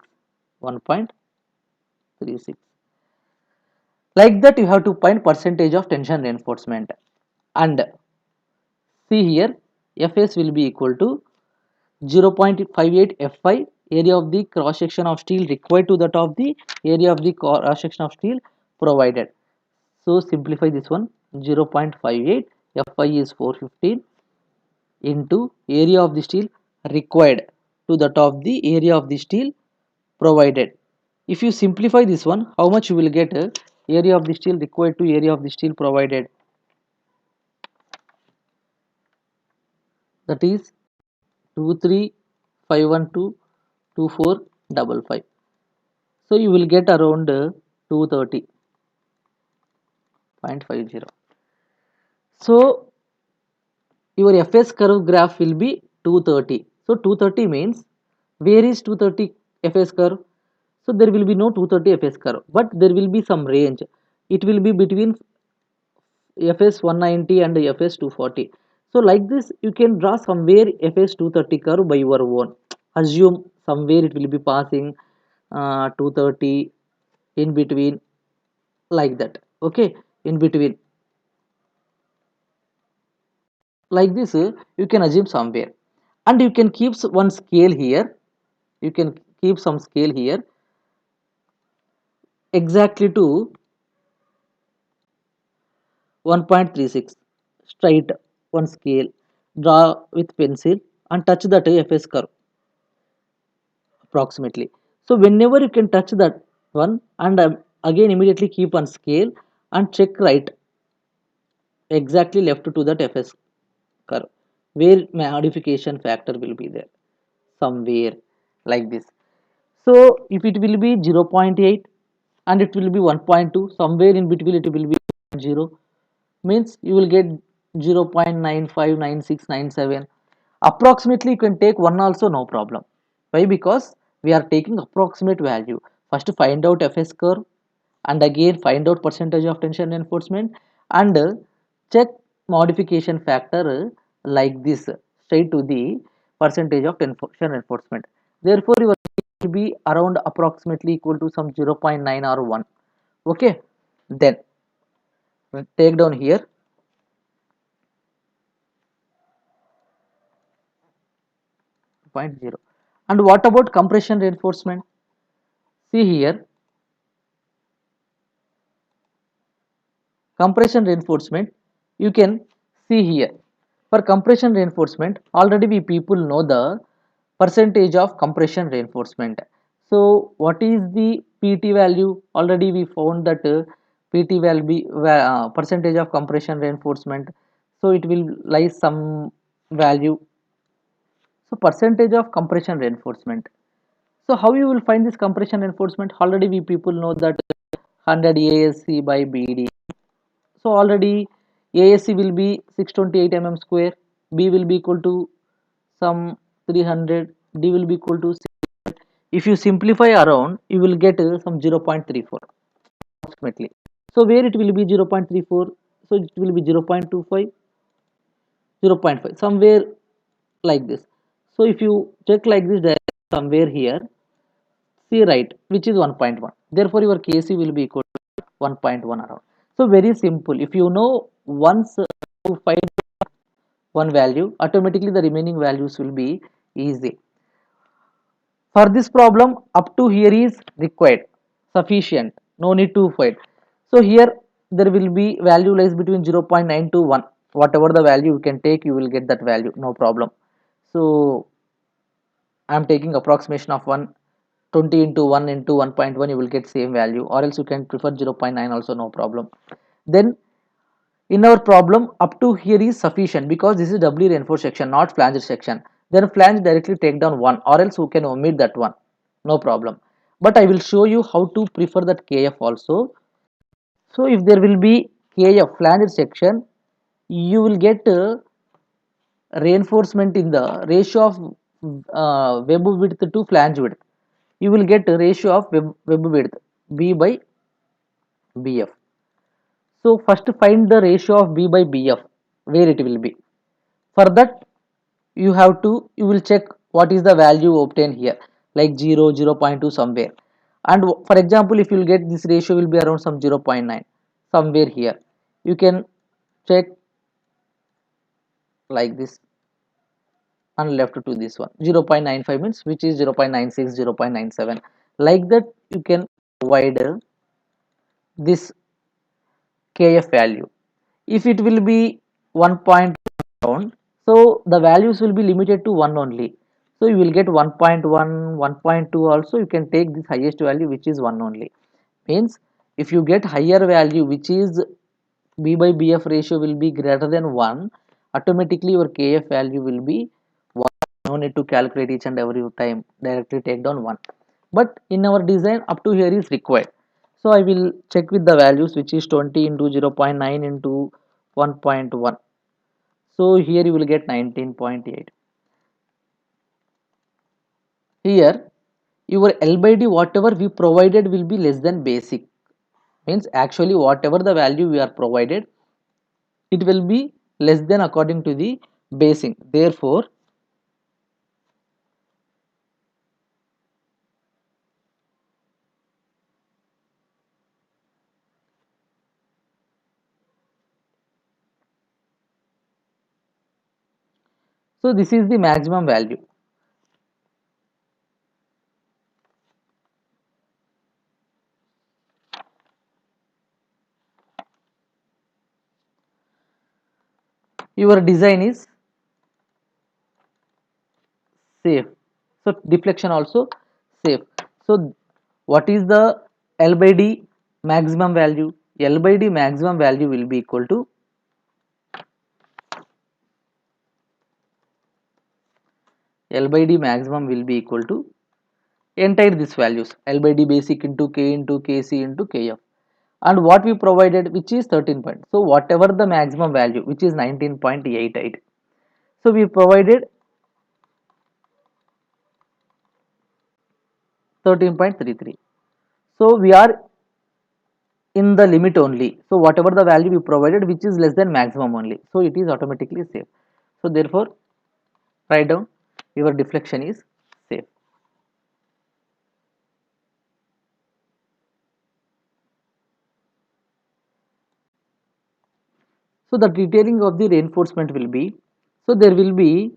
1.36. Like that you have to find percentage of tension reinforcement. And see here Fs will be equal to 0.58 F5 area of the cross section of steel required to that of the area of the cross section of steel provided. So simplify this one, 0.58 Fi is 415 into area of the steel required to that of the area of the steel provided. If you simplify this one, how much you will get area of the steel required to area of the steel provided, that is 23,512,2455. So you will get around 230.50. So your Fs curve graph will be 230. So 230 means where is 230 Fs curve? So there will be no 230 Fs curve, but there will be some range. It will be between Fs 190 and Fs 240. So like this you can draw somewhere Fs 230 curve by your own. Assume somewhere it will be passing 230 in between, like that. Okay, in between, like this, you can assume somewhere, and you can keep one scale here. You can keep some scale here exactly to 1.36, straight one scale, draw with pencil and touch that fs curve approximately. So whenever you can touch that one, and again immediately keep on scale and check right exactly left to that fs curve, where modification factor will be there somewhere, like this. So if it will be 0.8 and it will be 1.2, somewhere in between it will be 0, means you will get 0.959697. Approximately you can take one also, no problem. Why? Because we are taking approximate value. First find out fs curve, and again find out percentage of tension reinforcement, and check modification factor, like this, straight to the percentage of tension reinforcement. Therefore your will be around approximately equal to some 0.9 or 1. Okay, then take down here zero point 0. And what about compression reinforcement? See here, compression reinforcement, you can see here. For compression reinforcement, already we people know the percentage of compression reinforcement. So what is the pt value? Already we found that pt value be percentage of compression reinforcement, so it will lie some value. So percentage of compression reinforcement, so how you will find this compression reinforcement? Already we people know that 100 ASC by BD. So already ASC will be 628 mm square, B will be equal to some 300, D will be equal to 600. If you simplify around, you will get some 0.34 approximately. So where it will be 0.34, so it will be 0.25, 0.5, somewhere like this. So if you check like this, there somewhere here, see right, which is 1.1. Therefore your KC will be equal to 1.1 around. So very simple. If you know once you find one value, automatically the remaining values will be easy. For this problem, up to here is required, sufficient, no need to find. So here there will be value lies between 0.9 to 1. Whatever the value you can take, you will get that value, no problem. So I am taking approximation of 120 into 1 into 1.1, you will get same value, or else you can prefer 0.9 also, no problem. Then in our problem, up to here is sufficient because this is doubly reinforced section, not flange section. Then flange directly take down 1, or else you can omit that one, no problem. But I will show you how to prefer that KF also. So if there will be KF flange section, you will get reinforcement in the ratio of web width to flange width. You will get a ratio of web width B by BF. So first find the ratio of B by BF, where it will be. For that you have to, you will check what is the value obtained here, like 0, 0.2 somewhere. And for example, if you will get this ratio will be around some 0.9 somewhere here. You can check like this and left to this one 0.95 means which is 0.96, 0.97, like that you can provide this KF value. If it will be 1 round, so the values will be limited to 1 only. So you will get 1.1, 1.2 also, you can take this highest value which is 1 only. Means if you get higher value which is B by BF ratio will be greater than 1, automatically your KF value will be 1. No need to calculate each and every time, directly take down 1. But in our design up to here is required. So I will check with the values which is 20 into 0.9 into 1.1. So here you will get 19.8. Here your L by D whatever we provided will be less than basic. Means actually whatever the value we are provided, it will be less than according to the basing. Therefore So this is the maximum value. Your design is safe. So deflection also safe. So what is the L by D maximum value? L by D maximum value will be equal to L by D maximum will be equal to entire these values, L by D basic into K into Kc into Kf, and what we provided, which is 13 point. So whatever the maximum value, which is 19.88, so we provided 13.33. So we are in the limit only. So whatever the value we provided, which is less than maximum only, so it is automatically safe. So therefore write down your deflection is safe. So the detailing of the reinforcement will be, so there will be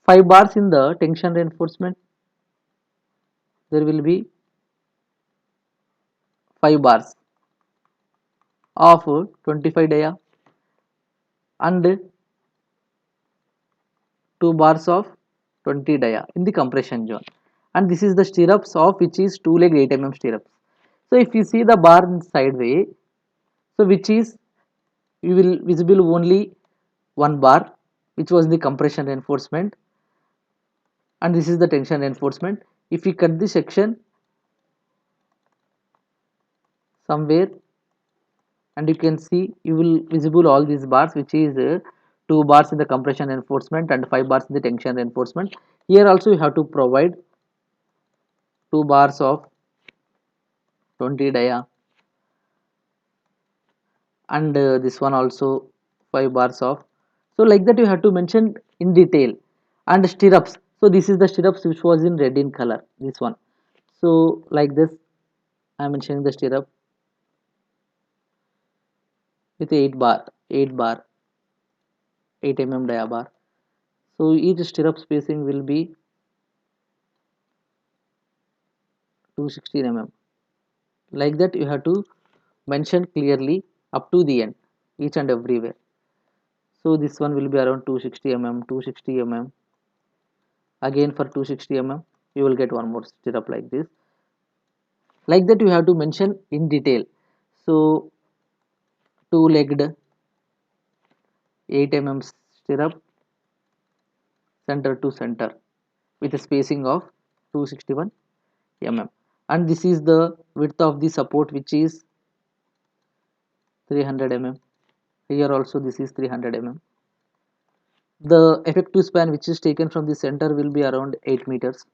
5 bars in the tension reinforcement, there will be 5 bars of 25 dia and 2 bars of 20 dia in the compression zone, and this is the stirrups of which is 2 leg 8 stirrups. So if you see the bar in sideway, so which is, you will visible only one bar which was the compression reinforcement, and this is the tension reinforcement. If we cut the section somewhere, and you can see, you will visible all these bars which is 2 bars in the compression reinforcement and 5 bars in the tension reinforcement. Here also you have to provide 2 bars of 20 dia, and this one also 5 bars of, so like that you have to mention in detail. And stirrups, so this is the stirrups which was in red in color, this one. So like this I am mentioning the stirrup with 8 bar 8 dia bar. So each stirrup spacing will be 216 like that you have to mention clearly up to the end, each and everywhere. So this one will be around 260 260 again for 260 you will get one more stirrup like this, like that you have to mention in detail. So two legged 8 stirrup center to center with a spacing of 261 and this is the width of the support which is 300 here also this is 300 the effective span which is taken from the center will be around 8 meters.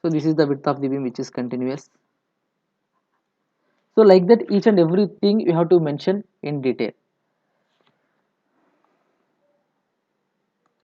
So this is the width of the beam which is continuous. So like that each and everything you have to mention in detail.